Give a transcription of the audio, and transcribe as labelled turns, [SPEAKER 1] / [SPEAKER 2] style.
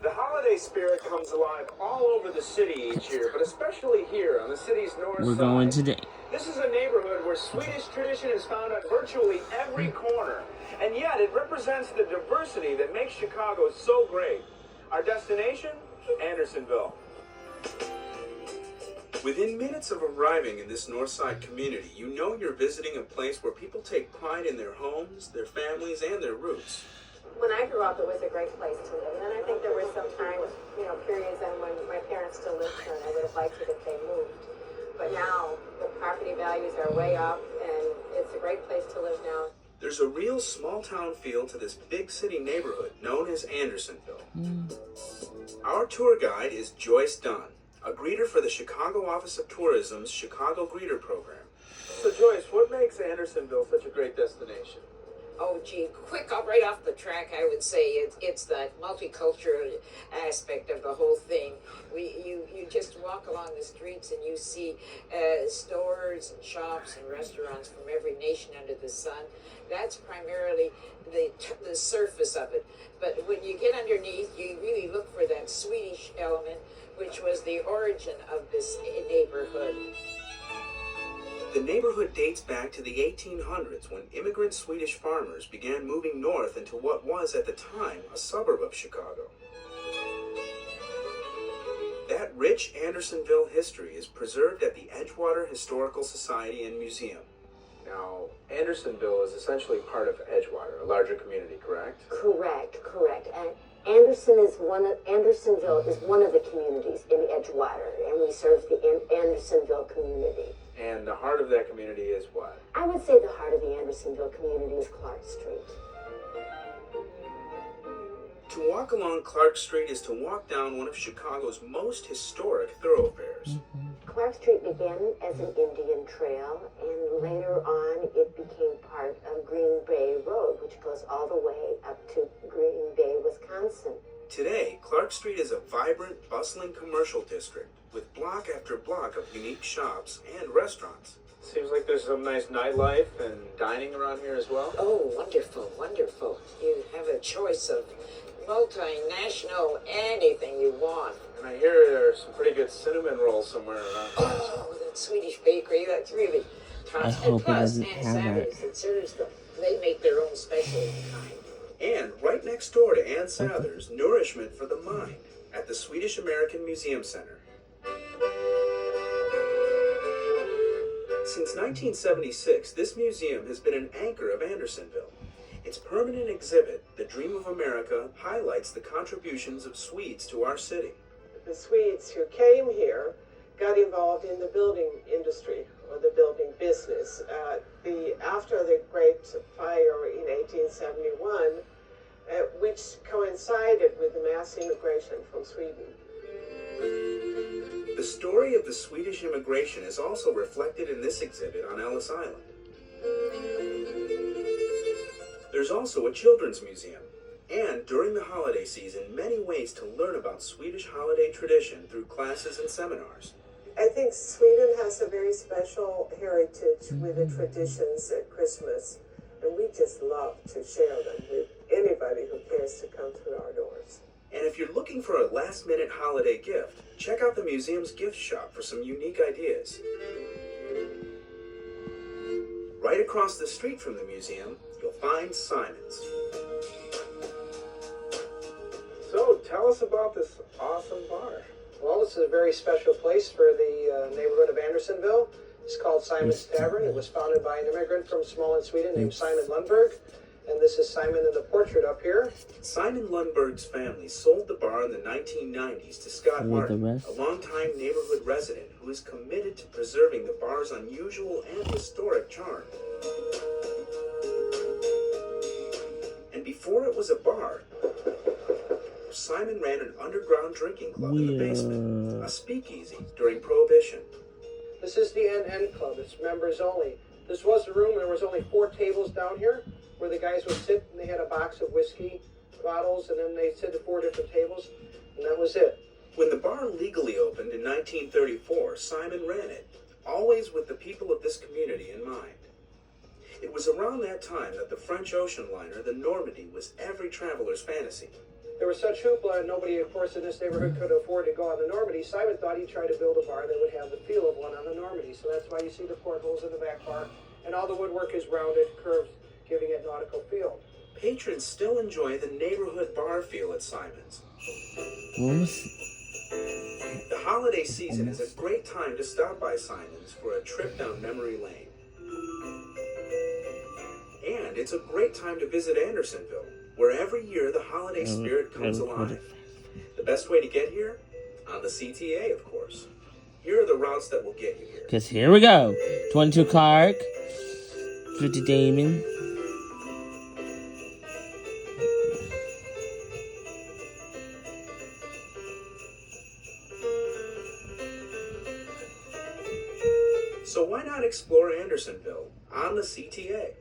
[SPEAKER 1] The holiday spirit comes alive all over the city each year, but especially here on the city's north side.
[SPEAKER 2] We're going today.
[SPEAKER 1] This is a neighborhood where Swedish tradition is found on virtually every corner, and yet it represents the diversity that makes Chicago so great. Our destination? Andersonville. Within minutes of arriving in this north side community, you know you're visiting a place where people take pride in their homes, their families, and their roots.
[SPEAKER 3] When I grew up, it was a great place to live. And then I think there were some times, periods when my parents still lived here, and I would have liked it if they moved. But now, the property values are way up, and it's a great place to live now.
[SPEAKER 1] There's a real small-town feel to this big city neighborhood known as Andersonville. Our tour guide is Joyce Dunn, a greeter for the Chicago Office of Tourism's Chicago Greeter Program. So Joyce, what makes Andersonville such a great destination?
[SPEAKER 4] Oh, gee, right off the track, I would say it's the multicultural aspect of the whole thing. You just walk along the streets and you see stores and shops and restaurants from every nation under the sun. That's primarily the surface of it. But when you get underneath, you really look for that Swedish element, which was the origin of this neighborhood.
[SPEAKER 1] The neighborhood dates back to the 1800s when immigrant Swedish farmers began moving north into what was at the time a suburb of Chicago. That rich Andersonville history is preserved at the Edgewater Historical Society and Museum. Now, Andersonville is essentially part of Edgewater, a larger community, correct?
[SPEAKER 5] Correct. And Andersonville is one of the communities in Edgewater, and we serve the Andersonville community.
[SPEAKER 1] And the heart of that community is what?
[SPEAKER 5] I would say the heart of the Andersonville community is Clark Street.
[SPEAKER 1] To walk along Clark Street is to walk down one of Chicago's most historic thoroughfares.
[SPEAKER 5] Clark Street began as an Indian trail, and later on it became part of Green Bay Road, which goes all the way up to Green Bay, Wisconsin.
[SPEAKER 1] Today, Clark Street is a vibrant, bustling commercial district with block after block of unique shops and restaurants. Seems like there's some nice nightlife and dining around here as well.
[SPEAKER 4] Oh, wonderful, wonderful. You have a choice of multinational anything you want.
[SPEAKER 1] And I hear there's some pretty good cinnamon rolls somewhere around here.
[SPEAKER 4] Oh, that Swedish bakery, that's really top.
[SPEAKER 2] I hope it doesn't
[SPEAKER 4] Ann
[SPEAKER 2] have
[SPEAKER 4] Sather's that serves them. They make their own special kind.
[SPEAKER 1] And right next door to Ann Sather's, Nourishment for the Mind at the Swedish American Museum Center. Since 1976, this museum has been an anchor of Andersonville. Its permanent exhibit, The Dream of America, highlights the contributions of Swedes to our city.
[SPEAKER 6] The Swedes who came here got involved in the building industry or the building business. After the Great Fire in 1871, which coincided with the mass immigration from Sweden.
[SPEAKER 1] The story of the Swedish immigration is also reflected in this exhibit on Ellis Island. There's also a children's museum, and during the holiday season, many ways to learn about Swedish holiday tradition through classes and seminars.
[SPEAKER 6] I think Sweden has a very special heritage with the traditions at Christmas, and we just love to share them with anybody who cares to come through our doors.
[SPEAKER 1] And if you're looking for a last-minute holiday gift, check out the museum's gift shop for some unique ideas. Right across the street from the museum, you'll find Simon's. So, tell us about this awesome bar.
[SPEAKER 7] Well, this is a very special place for the neighborhood of Andersonville. It's called Simon's Tavern. It was founded by an immigrant from Småland, Sweden named Simon Lundberg. And this is Simon in the portrait up here.
[SPEAKER 1] Simon Lundberg's family sold the bar in the 1990s to Scott Martin, a longtime neighborhood resident who is committed to preserving the bar's unusual and historic charm. And before it was a bar, Simon ran an underground drinking club in the basement, a speakeasy during Prohibition.
[SPEAKER 7] This is the NN Club. It's members only. This was the room. There was only 4 tables down here where the guys would sit, and they had a box of whiskey bottles, and then they sit at 4 different tables, and that was it.
[SPEAKER 1] When the bar legally opened in 1934, Simon ran it, always with the people of this community in mind. It was around that time that the French ocean liner, the Normandy, was every traveler's fantasy.
[SPEAKER 7] there was such hoopla, and nobody, of course, in this neighborhood could afford to go on the Normandy. Simon thought he'd try to build a bar that would have the feel of one on the Normandy. So that's why you see the portholes in the back bar, and all the woodwork is rounded, curved, giving it nautical feel.
[SPEAKER 1] Patrons still enjoy the neighborhood bar feel at Simon's. The holiday season is a great time to stop by Simon's for a trip down memory lane. And it's a great time to visit Andersonville, where every year the holiday spirit comes alive. The best way to get here? On the CTA, of course. Here are the routes that will get you here.
[SPEAKER 2] Because here we go. 22 Clark. 50 Damon.
[SPEAKER 1] So why not explore Andersonville on the CTA?